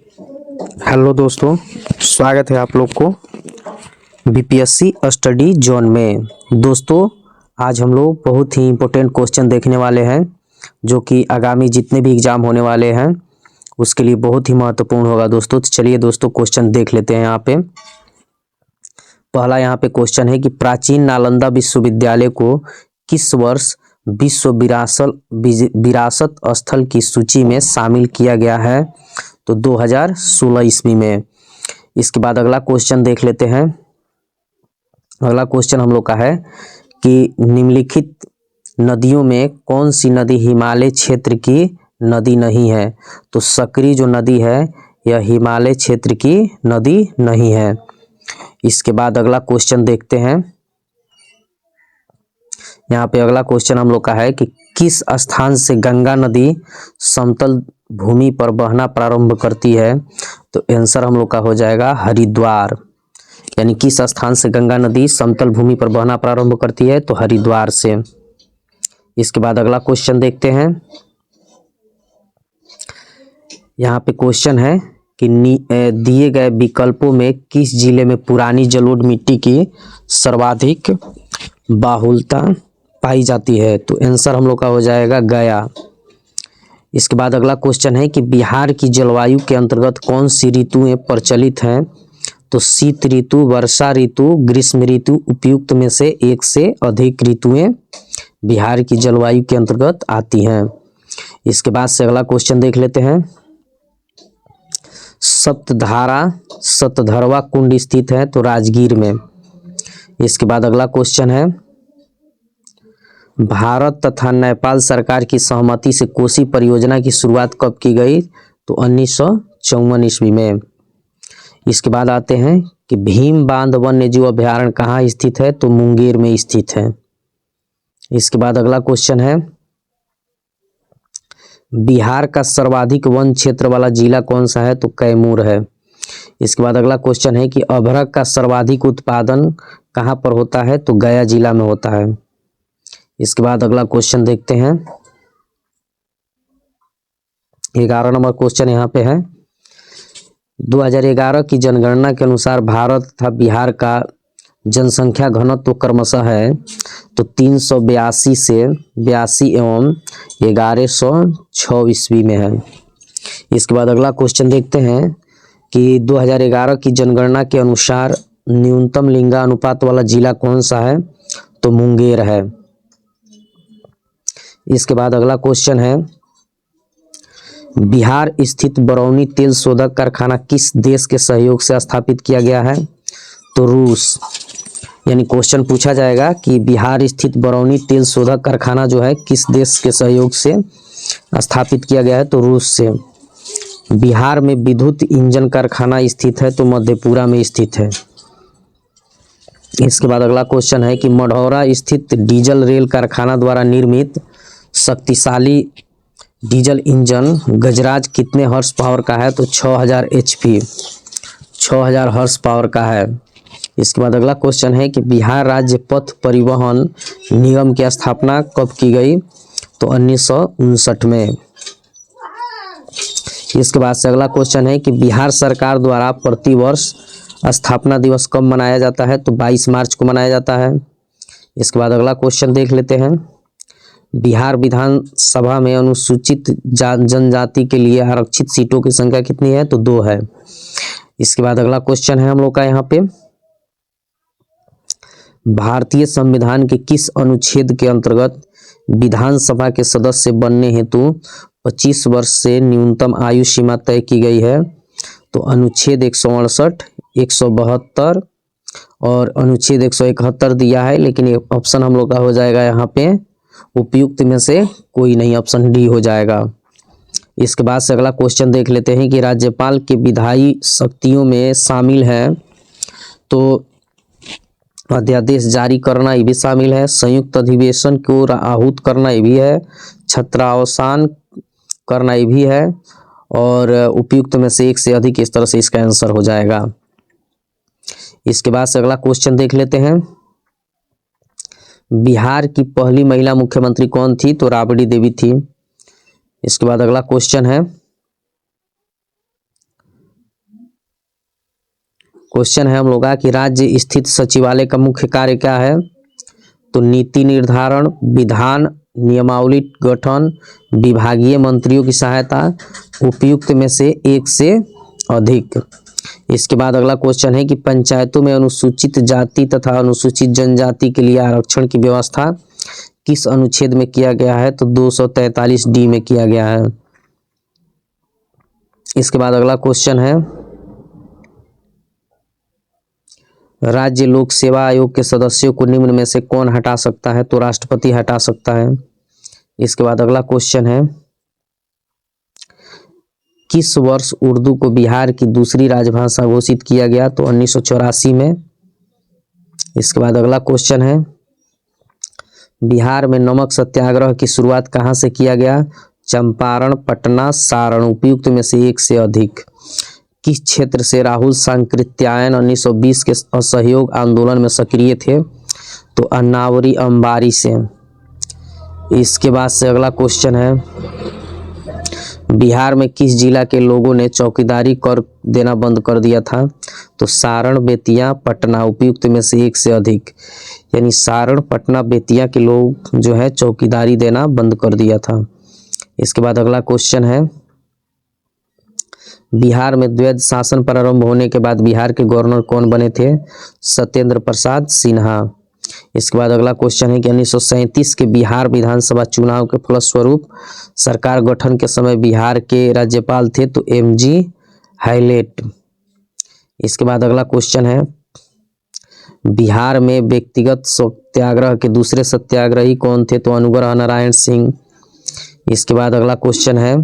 Hello दोस्तों, स्वागत है आप लोग को बीपीएससी स्टडी जोन में। दोस्तों, आज हम लोग बहुत ही इम्पोर्टेंट क्वेश्चन देखने वाले हैं जो कि आगामी जितने भी एग्जाम होने वाले हैं उसके लिए बहुत ही महत्वपूर्ण होगा दोस्तों। तो चलिए दोस्तों, क्वेश्चन देख लेते हैं। यहाँ पे पहला यहाँ पे क्वेश्चन है कि प्राचीन नालंदा विश्वविद्यालय को किस वर्ष विश्व विरासत स्थल की सूची में शामिल किया गया है? तो 2016 ईस्वी में। इसके बाद अगला क्वेश्चन देख लेते हैं। अगला क्वेश्चन हम लोग का है कि निम्नलिखित नदियों में कौन सी नदी हिमालय क्षेत्र की नदी नहीं है? तो सकरी जो नदी है यह हिमालय क्षेत्र की नदी नहीं है। इसके बाद अगला क्वेश्चन देखते हैं। यहाँ पे अगला क्वेश्चन हम लोग का है कि किस स्थान से गंगा नदी समतल भूमि पर बहना प्रारंभ करती है? तो आंसर हम लोग का हो जाएगा हरिद्वार। यानी किस स्थान से गंगा नदी समतल भूमि पर बहना प्रारंभ करती है? तो हरिद्वार से। इसके बाद अगला क्वेश्चन देखते हैं। यहाँ पे क्वेश्चन है कि दिए गए विकल्पों में किस जिले में पुरानी जलोढ़ मिट्टी की सर्वाधिक बाहुलता पाई जाती है? तो आंसर हम लोग का हो जाएगा गया। इसके बाद अगला क्वेश्चन है कि बिहार की जलवायु के अंतर्गत कौन सी ऋतुएं प्रचलित हैं? तो शीत ऋतु, वर्षा ऋतु, ग्रीष्म ऋतु उपयुक्त में से एक से अधिक ऋतुएं बिहार की जलवायु के अंतर्गत आती हैं। इसके बाद से अगला क्वेश्चन देख लेते हैं। सप्तधारा सतधरवा कुंड स्थित है? तो राजगीर में। इसके बाद अगला क्वेश्चन है भारत तथा नेपाल सरकार की सहमति से कोसी परियोजना की शुरुआत कब की गई? तो 1954 ईस्वी में। इसके बाद आते हैं कि भीम बांध वन्यजीव अभयारण्य कहाँ स्थित है? तो मुंगेर में स्थित है। इसके बाद अगला क्वेश्चन है बिहार का सर्वाधिक वन क्षेत्र वाला जिला कौन सा है? तो कैमूर है। इसके बाद अगला क्वेश्चन है कि अभ्रक का सर्वाधिक उत्पादन कहाँ पर होता है? तो गया जिला में होता है। इसके बाद अगला क्वेश्चन देखते हैं। 11 नंबर क्वेश्चन यहाँ पे है 2011 की जनगणना के अनुसार भारत तथा बिहार का जनसंख्या घनत्व क्रमशः है तो 382 से 82 एवं 1106 ईस्वी में है। इसके बाद अगला क्वेश्चन देखते हैं कि 2011 की जनगणना के अनुसार न्यूनतम लिंगानुपात वाला जिला कौन सा है? तो मुंगेर है। इसके बाद अगला क्वेश्चन है बिहार स्थित बरौनी तेल शोधक कारखाना किस देश के सहयोग से स्थापित किया गया है? तो रूस। यानी क्वेश्चन पूछा जाएगा कि बिहार स्थित बरौनी तेल शोधक कारखाना जो है किस देश के सहयोग से स्थापित किया गया है? तो रूस से। बिहार में विद्युत इंजन कारखाना स्थित है? तो मधेपुरा में स्थित है। इसके बाद अगला क्वेश्चन है कि मढ़ौरा स्थित डीजल रेल कारखाना द्वारा निर्मित शक्तिशाली डीजल इंजन गजराज कितने हॉर्स पावर का है? तो 6000 HP 6000 हॉर्स पावर का है। इसके बाद अगला क्वेश्चन है कि बिहार राज्य पथ परिवहन निगम की स्थापना कब की गई? तो 1959 में। इसके बाद से अगला क्वेश्चन है कि बिहार सरकार द्वारा प्रतिवर्ष स्थापना दिवस कब मनाया जाता है? तो 22 मार्च को मनाया जाता है। इसके बाद अगला क्वेश्चन देख लेते हैं। बिहार विधानसभा में अनुसूचित जनजाति के लिए आरक्षित सीटों की संख्या कितनी है? तो 2 है। इसके बाद अगला क्वेश्चन है हम लोग का यहाँ पे भारतीय संविधान के किस अनुच्छेद के अंतर्गत विधानसभा के सदस्य बनने हेतु 25 वर्ष से न्यूनतम आयु सीमा तय की गई है? तो अनुच्छेद 168, 172 और अनुच्छेद 171 दिया है, लेकिन ऑप्शन हम लोग का हो जाएगा यहाँ पे उपयुक्त में से कोई नहीं, ऑप्शन डी हो जाएगा। इसके बाद से अगला क्वेश्चन देख लेते हैं कि राज्यपाल के विधायी शक्तियों में शामिल है तो अध्यादेश जारी करना ये भी शामिल है, संयुक्त अधिवेशन को आहूत करना ये भी है, छत्रावसान करना ये भी है और उपयुक्त में से एक से अधिक। इस तरह से इसका आंसर हो जाएगा। इसके बाद से अगला क्वेश्चन देख लेते हैं। बिहार की पहली महिला मुख्यमंत्री कौन थी? तो राबड़ी देवी थी। इसके बाद अगला क्वेश्चन है क्वेश्चन है हम लोग का कि राज्य स्थित सचिवालय का मुख्य कार्य क्या है? तो नीति निर्धारण, विधान, नियमावली गठन, विभागीय मंत्रियों की सहायता, उपयुक्त में से एक से अधिक। इसके बाद अगला क्वेश्चन है कि पंचायतों में अनुसूचित जाति तथा अनुसूचित जनजाति के लिए आरक्षण की व्यवस्था किस अनुच्छेद में किया गया है? तो 243D में किया गया है। इसके बाद अगला क्वेश्चन है राज्य लोक सेवा आयोग के सदस्यों को निम्न में से कौन हटा सकता है? तो राष्ट्रपति हटा सकता है। इसके बाद अगला क्वेश्चन है किस वर्ष उर्दू को बिहार की दूसरी राजभाषा घोषित किया गया? तो 1984 में। इसके बाद अगला क्वेश्चन है बिहार में नमक सत्याग्रह की शुरुआत कहाँ से किया गया? चंपारण, पटना, सारण। उपयुक्त में से एक से अधिक। किस क्षेत्र से राहुल सांकृत्यायन 1920 के असहयोग आंदोलन में सक्रिय थे? तो अन्नावरी, अंबारी से। इसके बाद से अगला क्वेश्चन है बिहार में किस जिला के लोगों ने चौकीदारी कर देना बंद कर दिया था? तो सारण, बेतिया, पटना। उपयुक्त में से एक से अधिक। यानी सारण, पटना, बेतिया के लोग जो है चौकीदारी देना बंद कर दिया था। इसके बाद अगला क्वेश्चन है बिहार में द्वैध शासन प्रारंभ होने के बाद बिहार के गवर्नर कौन बने थे? सत्येंद्र प्रसाद सिन्हा। इसके बाद अगला क्वेश्चन है कि 1937 के बिहार विधानसभा चुनाव के फलस्वरूप सरकार गठन के समय बिहार के राज्यपाल थे? तो MG हैलेट। इसके बाद अगला क्वेश्चन है बिहार में व्यक्तिगत सत्याग्रह के दूसरे सत्याग्रही कौन थे? तो अनुग्रह नारायण सिंह। इसके बाद अगला क्वेश्चन है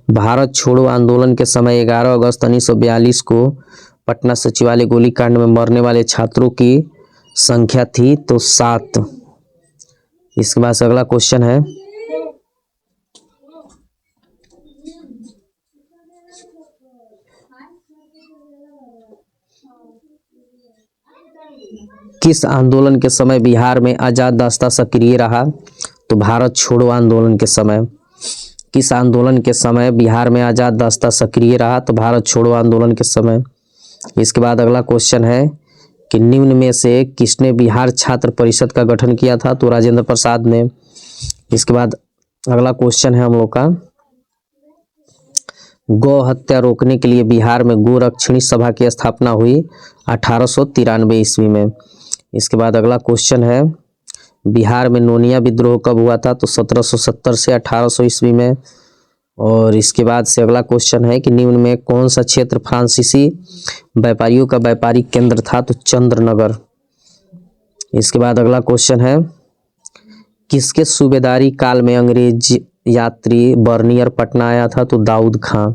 भारत छोड़ो आंदोलन के समय 11 अगस्त 1942 को पटना सचिवालय गोलीकांड में मरने वाले छात्रों की संख्या थी? तो 7। इसके बाद अगला क्वेश्चन है किस आंदोलन के समय बिहार में आजाद रास्ता सक्रिय रहा? तो भारत छोड़ो आंदोलन के समय। किस आंदोलन के समय बिहार में आजाद रास्ता सक्रिय रहा? तो भारत छोड़ो आंदोलन के समय। इसके बाद अगला क्वेश्चन है कि निम्न में से किसने बिहार छात्र परिषद का गठन किया था? तो राजेंद्र प्रसाद ने। इसके बाद अगला क्वेश्चन है हम लोग का गौ हत्या रोकने के लिए बिहार में गोरक्षणी सभा की स्थापना हुई 1893 ईस्वी में। इसके बाद अगला क्वेश्चन है बिहार में नोनिया विद्रोह कब हुआ था? तो 1770 से 1800 ईस्वी में। और इसके बाद से अगला क्वेश्चन है कि निम्न में कौन सा क्षेत्र फ्रांसीसी व्यापारियों का व्यापारिक केंद्र था? तो चंद्रनगर। इसके बाद अगला क्वेश्चन है किसके सूबेदारी काल में अंग्रेज यात्री बर्नियर पटना आया था? तो दाऊद खां।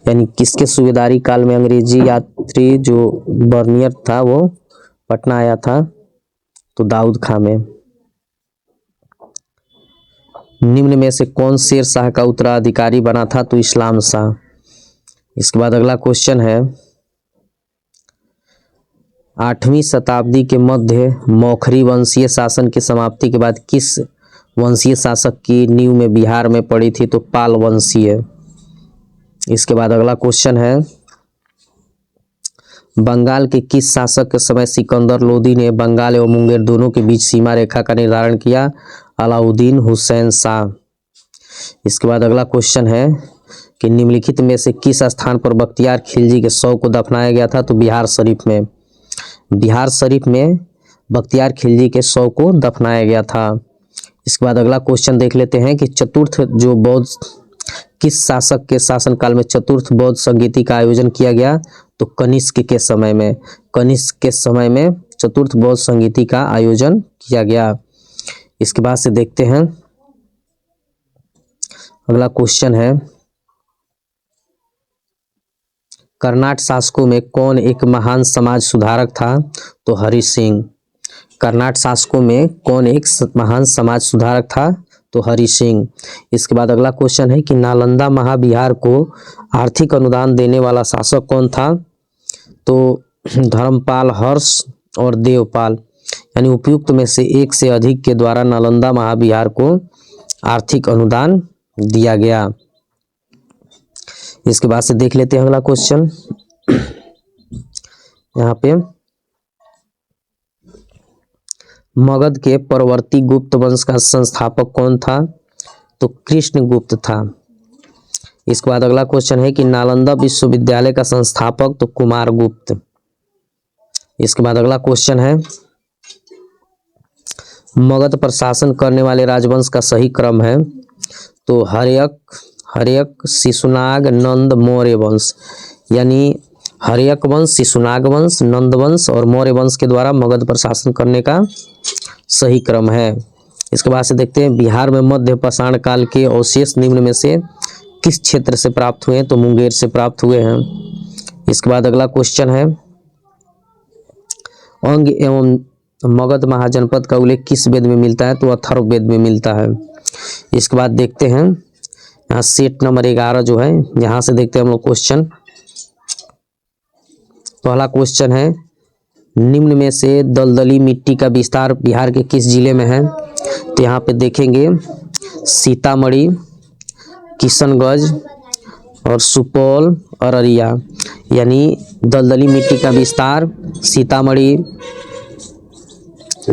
यानी किसके सूबेदारी काल में अंग्रेजी यात्री जो बर्नियर था वो पटना आया था? तो दाऊद खां में। निम्न में से कौन शेर शाह का उत्तराधिकारी बना था? तो इस्लाम शाह। इसके बाद अगला क्वेश्चन है 8वीं शताब्दी के मध्य मौखरी वंशीय शासन की समाप्ति के बाद किस वंशीय शासक की नींव में बिहार में पड़ी थी? तो पाल वंशीय। इसके बाद अगला क्वेश्चन है बंगाल के किस शासक के समय सिकंदर लोदी ने बंगाल एवं मुंगेर दोनों के बीच सीमा रेखा का निर्धारण किया? अलाउद्दीन हुसैन शाह। इसके बाद अगला क्वेश्चन है कि निम्नलिखित में से किस स्थान पर बख्तियार खिलजी के शव को दफनाया गया था? तो बिहार शरीफ में। बिहार शरीफ में बख्तियार खिलजी के शव को दफनाया गया था। इसके बाद अगला क्वेश्चन देख लेते हैं कि चतुर्थ जो बौद्ध किस शासक के शासनकाल में चतुर्थ बौद्ध संगीति का आयोजन किया गया? तो कनिष्क के समय में। कनिष्क के समय में चतुर्थ बौद्ध संगीति का आयोजन किया गया। इसके बाद से देखते हैं अगला क्वेश्चन है कर्नाट शासकों में कौन एक महान समाज सुधारक था? तो हरि सिंह। कर्नाट शासकों में कौन एक महान समाज सुधारक था? तो हरि सिंह। इसके बाद अगला क्वेश्चन है कि नालंदा महाविहार को आर्थिक अनुदान देने वाला शासक कौन था? तो धर्मपाल, हर्ष और देवपाल। यानी उपयुक्त में से एक से अधिक के द्वारा नालंदा महाविहार को आर्थिक अनुदान दिया गया। इसके बाद से देख लेते हैं अगला क्वेश्चन। यहाँ पे मगध के परवर्ती गुप्त वंश का संस्थापक कौन था? तो कृष्णगुप्त था। इसके बाद अगला क्वेश्चन है कि नालंदा विश्वविद्यालय का संस्थापक? तो कुमारगुप्त। इसके बाद अगला क्वेश्चन है मगध पर शासन करने वाले राजवंश का सही क्रम है? तो हर्यक, शिशुनाग, नंद, मौर्य वंश। यानी हर्यक वंश, शिशुनाग वंश, नंद वंश और मौर्य वंश के द्वारा मगध पर शासन करने का सही क्रम है। इसके बाद से देखते हैं बिहार में मध्य पाषाण काल के अवशेष निम्न में से किस क्षेत्र से प्राप्त हुए? तो मुंगेर से प्राप्त हुए हैं। इसके बाद अगला क्वेश्चन है अंग एवं मगध महाजनपद का उल्लेख किस वेद में मिलता है? तो अथर्ववेद में मिलता है। इसके बाद देखते हैं यहाँ सेट नंबर 11 जो है, यहाँ से देखते हैं हम लोग क्वेश्चन। पहला क्वेश्चन है निम्न में से दलदली मिट्टी का विस्तार बिहार के किस जिले में है? तो यहाँ पे देखेंगे सीतामढ़ी, किशनगंज और सुपौल, अररिया। यानी दलदली मिट्टी का विस्तार सीतामढ़ी,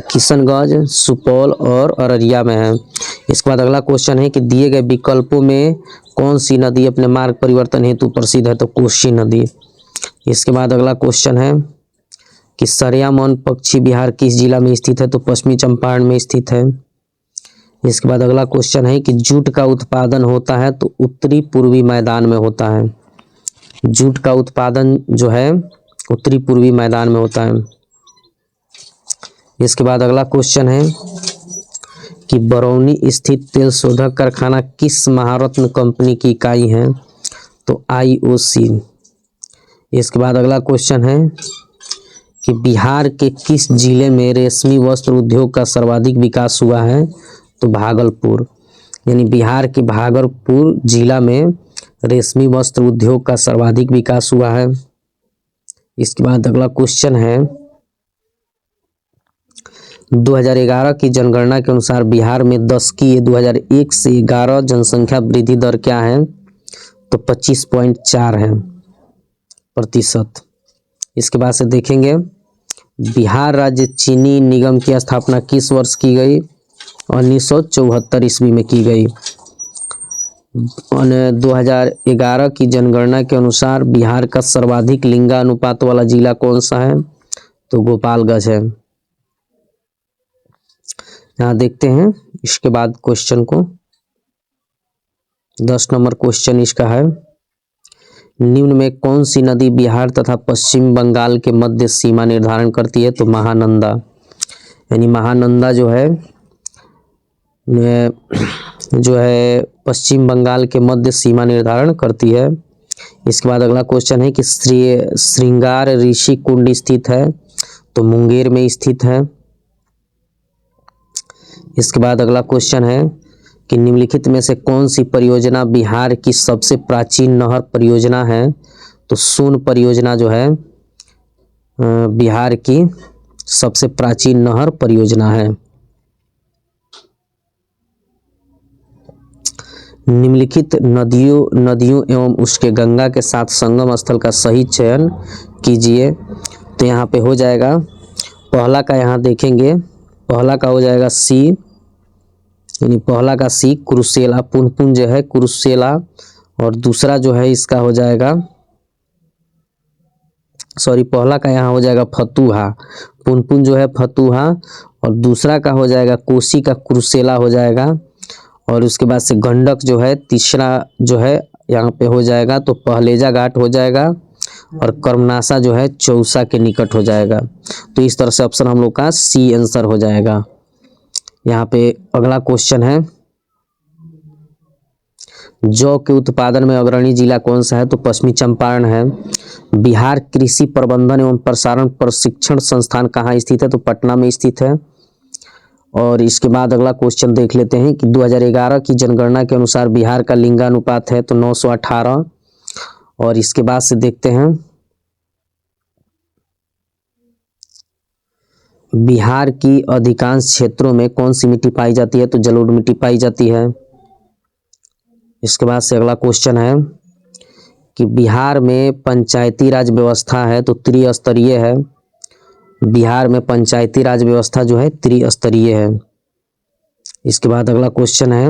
किशनगंज, सुपौल और अररिया में है। इसके बाद अगला क्वेश्चन है कि दिए गए विकल्पों में कौन सी नदी अपने मार्ग परिवर्तन हेतु प्रसिद्ध है? तो कोसी नदी। इसके बाद अगला क्वेश्चन है कि सरयामन पक्षी विहार किस जिला में स्थित है? तो पश्चिमी चंपारण में स्थित है। इसके बाद अगला क्वेश्चन है कि जूट का उत्पादन होता है? तो उत्तरी पूर्वी मैदान में होता है। जूट का उत्पादन जो है उत्तरी पूर्वी मैदान में होता है। इसके बाद अगला क्वेश्चन है कि बरौनी स्थित तेल शोधक कारखाना किस महारत्न कंपनी की इकाई है? तो IOC। इसके बाद अगला क्वेश्चन है कि बिहार के किस जिले में रेशमी वस्त्र उद्योग का सर्वाधिक विकास हुआ है? तो भागलपुर। यानी बिहार के भागलपुर जिला में रेशमी वस्त्र उद्योग का सर्वाधिक विकास हुआ है। इसके बाद अगला क्वेश्चन है 2011 की जनगणना के अनुसार बिहार में 10 की 2001 से 11 जनसंख्या वृद्धि दर क्या है? तो 25.4 है प्रतिशत। इसके बाद से देखेंगे बिहार राज्य चीनी निगम की स्थापना किस वर्ष की गई? 1974 ईस्वी में की गई। 2011 की जनगणना के अनुसार बिहार का सर्वाधिक लिंगानुपात वाला जिला कौन सा है? तो गोपालगंज है। यहाँ देखते हैं इसके बाद क्वेश्चन को। 10 नंबर क्वेश्चन इसका है निम्न में कौन सी नदी बिहार तथा पश्चिम बंगाल के मध्य सीमा निर्धारण करती है? तो महानंदा। यानी महानंदा जो है पश्चिम बंगाल के मध्य सीमा निर्धारण करती है। इसके बाद अगला क्वेश्चन है कि श्रृंगार ऋषि कुंड स्थित है? तो मुंगेर में स्थित है। इसके बाद अगला क्वेश्चन है कि निम्नलिखित में से कौन सी परियोजना बिहार की सबसे प्राचीन नहर परियोजना है? तो सोन परियोजना जो है बिहार की सबसे प्राचीन नहर परियोजना है। निम्नलिखित नदियों एवं उसके गंगा के साथ संगम स्थल का सही चयन कीजिए। तो यहाँ पे हो जाएगा पहला का, यहाँ देखेंगे पहला का हो जाएगा सी, यानी पहला का सी कुरुसेला, पुनपुन जो है कुरुसेला। और दूसरा जो है इसका हो जाएगा पहला का यहाँ हो जाएगा फतुहा, पुनपुन जो है फतुहा। और दूसरा का हो जाएगा कोसी का कुरुसेला हो जाएगा। और उसके बाद से गंडक जो है तीसरा जो है यहाँ पे हो जाएगा तो पहलेजा घाट हो जाएगा। और कर्मनाशा जो है चौसा के निकट हो जाएगा। तो इस तरह से ऑप्शन हम लोग का सी आंसर हो जाएगा। यहाँ पे अगला क्वेश्चन है जौ के उत्पादन में अग्रणी जिला कौन सा है? तो पश्चिमी चंपारण है। बिहार कृषि प्रबंधन एवं प्रसारण प्रशिक्षण संस्थान कहाँ स्थित है? तो पटना में स्थित है। और इसके बाद अगला क्वेश्चन देख लेते हैं कि 2011 की जनगणना के अनुसार बिहार का लिंगानुपात है तो 918। और इसके बाद से देखते हैं बिहार की अधिकांश क्षेत्रों में कौन सी मिट्टी पाई जाती है? तो जलोढ़ मिट्टी पाई जाती है। इसके बाद से अगला क्वेश्चन है कि बिहार में पंचायती राज व्यवस्था है तो त्रिस्तरीय है। बिहार में पंचायती राज व्यवस्था जो है त्रिस्तरीय है। इसके बाद अगला क्वेश्चन है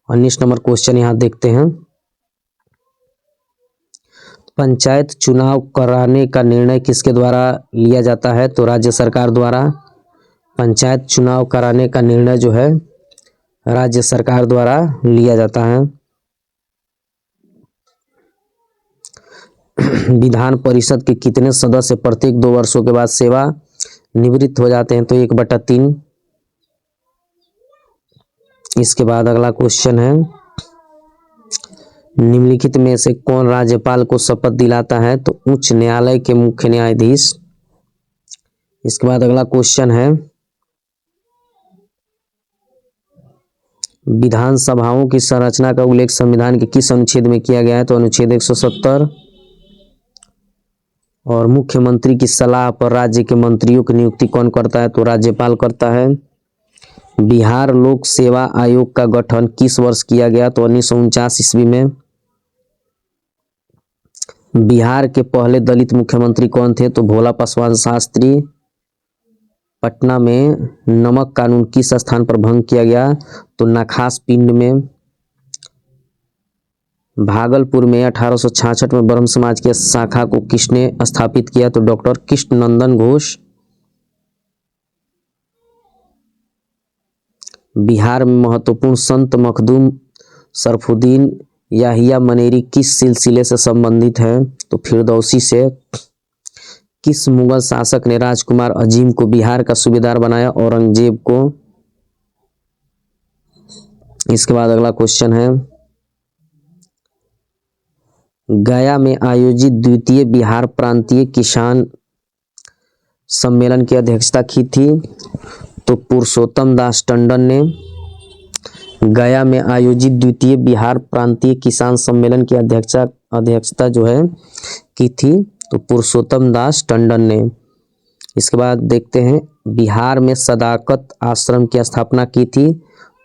19 नंबर क्वेश्चन यहाँ देखते हैं। पंचायत चुनाव कराने का निर्णय किसके द्वारा लिया जाता है? तो राज्य सरकार द्वारा। पंचायत चुनाव कराने का निर्णय जो है राज्य सरकार द्वारा लिया जाता है। विधान परिषद के कितने सदस्य प्रत्येक 2 वर्षों के बाद सेवा निवृत्त हो जाते हैं? तो 1/3। इसके बाद अगला क्वेश्चन है निम्नलिखित में से कौन राज्यपाल को शपथ दिलाता है? तो उच्च न्यायालय के मुख्य न्यायाधीश। इसके बाद अगला क्वेश्चन है विधानसभाओं की संरचना का उल्लेख संविधान के किस अनुच्छेद में किया गया है? तो अनुच्छेद 170। और मुख्यमंत्री की सलाह पर राज्य के मंत्रियों की नियुक्ति कौन करता है? तो राज्यपाल करता है। बिहार लोक सेवा आयोग का गठन किस वर्ष किया गया? तो 1949 ईस्वी में। बिहार के पहले दलित मुख्यमंत्री कौन थे? तो भोला पासवान शास्त्री। पटना में नमक कानून किस स्थान पर भंग किया गया? तो नाखास पिंड में। भागलपुर में 1866 में ब्रह्म समाज की शाखा को किसने स्थापित किया? तो डॉक्टर कृष्ण नंदन घोष। बिहार में महत्वपूर्ण संत मखदूम शरफुद्दीन याहिया मनेरी किस सिलसिले से संबंधित हैं? तो फिरदौसी से। किस मुगल शासक ने राजकुमार अजीम को बिहार का सूबेदार बनाया? औरंगजेब को। इसके बाद अगला क्वेश्चन है गया में आयोजित द्वितीय बिहार प्रांतीय किसान सम्मेलन की अध्यक्षता की थी? तो पुरुषोत्तम दास टंडन ने। गया में आयोजित द्वितीय बिहार प्रांतीय किसान सम्मेलन की अध्यक्षता जो है की थी तो पुरुषोत्तम दास टंडन ने। इसके बाद देखते हैं बिहार में सदाकत आश्रम की स्थापना की थी?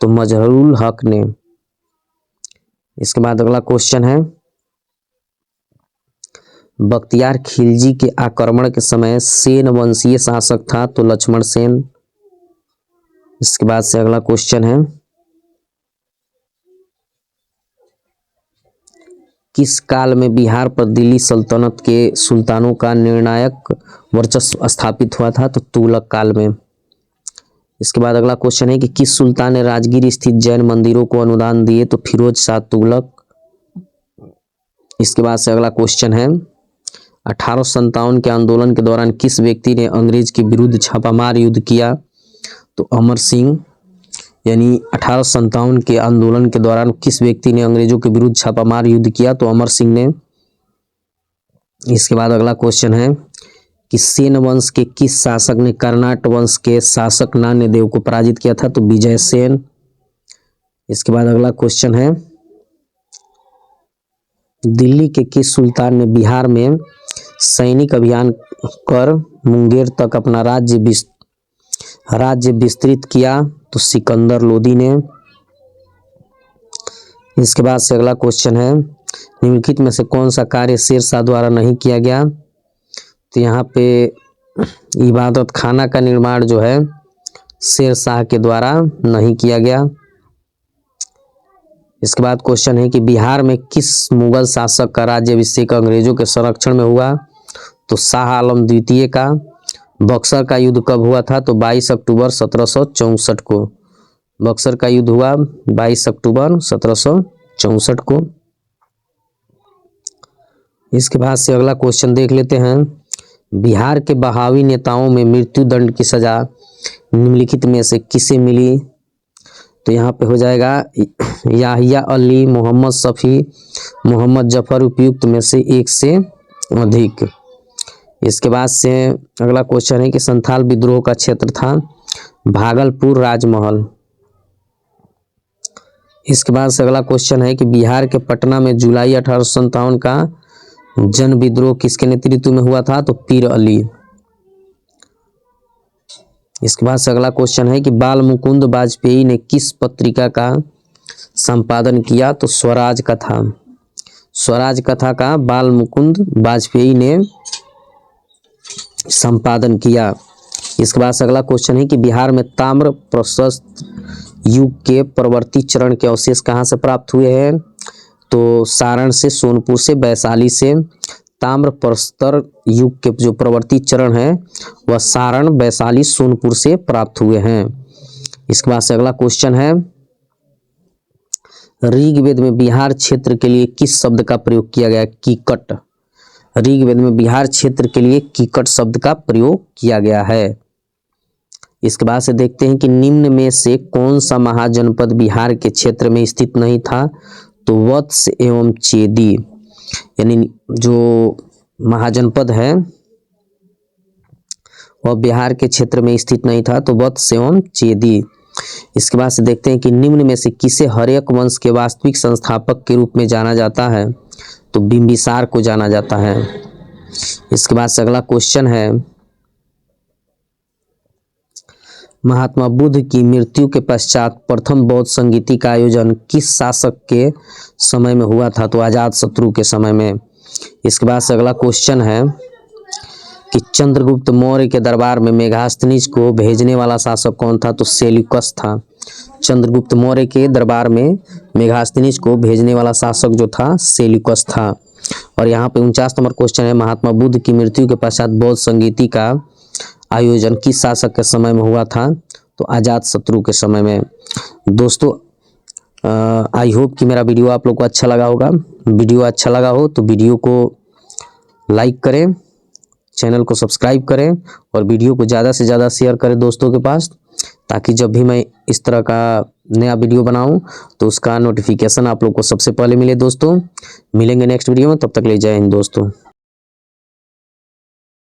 तो मजहरूल हक ने। इसके बाद अगला क्वेश्चन है बख्तियार खिलजी के आक्रमण के समय सेन वंशीय शासक था? तो लक्ष्मण सेन। इसके बाद से अगला क्वेश्चन है किस काल में बिहार पर दिल्ली सल्तनत के सुल्तानों का निर्णायक वर्चस्व स्थापित हुआ था? तो तुगलक काल में। इसके बाद अगला क्वेश्चन है कि किस सुल्तान ने राजगीर स्थित जैन मंदिरों को अनुदान दिए? तो फिरोज शाह तुगलक। इसके बाद से अगला क्वेश्चन है 1857 के आंदोलन के दौरान किस व्यक्ति ने अंग्रेज के विरुद्ध छापामार युद्ध किया? तो अमर सिंह। यानी 1857 के आंदोलन के दौरान किस व्यक्ति ने अंग्रेजों के विरुद्ध छापामार युद्ध किया? तो अमर सिंह ने। इसके बाद अगला क्वेश्चन है कि सेन वंश के किस शासक ने कर्नाट वंश के शासक नान्यदेव को पराजित किया था? तो विजय सेन। इसके बाद अगला क्वेश्चन है दिल्ली के किस सुल्तान ने बिहार में सैनिक अभियान कर मुंगेर तक अपना राज्य विस्तृत किया? तो सिकंदर लोदी ने। इसके बाद से अगला क्वेश्चन है निम्नलिखित में से कौन सा कार्य शेरशाह द्वारा नहीं किया गया? तो यहाँ पे इबादत खाना का निर्माण जो है शेरशाह के द्वारा नहीं किया गया। इसके बाद क्वेश्चन है कि बिहार में किस मुगल शासक का राज्याभिषेक अंग्रेजों के संरक्षण में हुआ? तो शाह आलम द्वितीय का। बक्सर का युद्ध कब हुआ था? तो 22 अक्टूबर 1764 को। बक्सर का युद्ध हुआ 22 अक्टूबर 1764 को। इसके बाद से अगला क्वेश्चन देख लेते हैं बिहार के बहावी नेताओं में मृत्यु दंड की सजा निम्नलिखित में से किसे मिली? तो यहाँ पे हो जाएगा याहिया अली, मोहम्मद शफी, मोहम्मद जफर उपयुक्त में से एक से अधिक। इसके बाद से अगला क्वेश्चन है कि संथाल विद्रोह का क्षेत्र था भागलपुर राजमहल। इसके बाद से अगला क्वेश्चन है कि बिहार के पटना में जुलाई 1857 का जन विद्रोह किसके नेतृत्व में हुआ था? तो पीर अली। इसके बाद से अगला क्वेश्चन है कि बाल मुकुंद वाजपेयी ने किस पत्रिका का संपादन किया? तो स्वराज कथा। स्वराज कथा का बाल मुकुंद वाजपेयी ने संपादन किया। इसके बाद अगला क्वेश्चन है कि बिहार में ताम्र प्रशस्त युग के प्रवर्ती चरण के अवशेष कहाँ से प्राप्त हुए हैं? तो सारण से, सोनपुर से, वैशाली से। ताम्र प्रस्तर युग के जो प्रवर्ती चरण है वह सारण, वैशाली, सोनपुर से प्राप्त हुए हैं। इसके बाद से अगला क्वेश्चन है ऋग्वेद में बिहार क्षेत्र के लिए किस शब्द का प्रयोग किया गया? कीकट। ऋग्वेद में बिहार क्षेत्र के लिए कीकट शब्द का प्रयोग किया गया है। इसके बाद से देखते हैं कि निम्न में से कौन सा महाजनपद बिहार के क्षेत्र में स्थित नहीं था? तो वत्स एवं चेदी, यानी जो महाजनपद है वह बिहार के क्षेत्र में स्थित नहीं था, तो वत्स एवं चेदी। इसके बाद से देखते हैं कि निम्न में से किसे हर्यक वंश के वास्तविक संस्थापक के रूप में जाना जाता है? तो बिंबिसार को जाना जाता है। इसके बाद से अगला क्वेश्चन है महात्मा बुद्ध की मृत्यु के पश्चात प्रथम बौद्ध संगीति का आयोजन किस शासक के समय में हुआ था? तो अजातशत्रु के समय में। इसके बाद से अगला क्वेश्चन है कि चंद्रगुप्त मौर्य के दरबार में मेगास्थनीज को भेजने वाला शासक कौन था? तो सेल्यूकस था। चंद्रगुप्त मौर्य के दरबार में मेगास्थनीज को भेजने वाला शासक जो था सेल्यूकस था। और यहाँ पे 49 नंबर क्वेश्चन है महात्मा बुद्ध की मृत्यु के पश्चात बौद्ध संगीति का आयोजन किस शासक के समय में हुआ था? तो अजातशत्रु के समय में। दोस्तों आई होप कि मेरा वीडियो आप लोग को अच्छा लगा होगा। वीडियो अच्छा लगा हो तो वीडियो को लाइक करें, चैनल को सब्सक्राइब करें और वीडियो को ज़्यादा से ज़्यादा शेयर करें दोस्तों के पास, ताकि जब भी मैं इस तरह का नया वीडियो बनाऊं तो उसका नोटिफिकेशन आप लोग को सबसे पहले मिले। दोस्तों मिलेंगे नेक्स्ट वीडियो में, तब तक ले जय हिंद दोस्तों।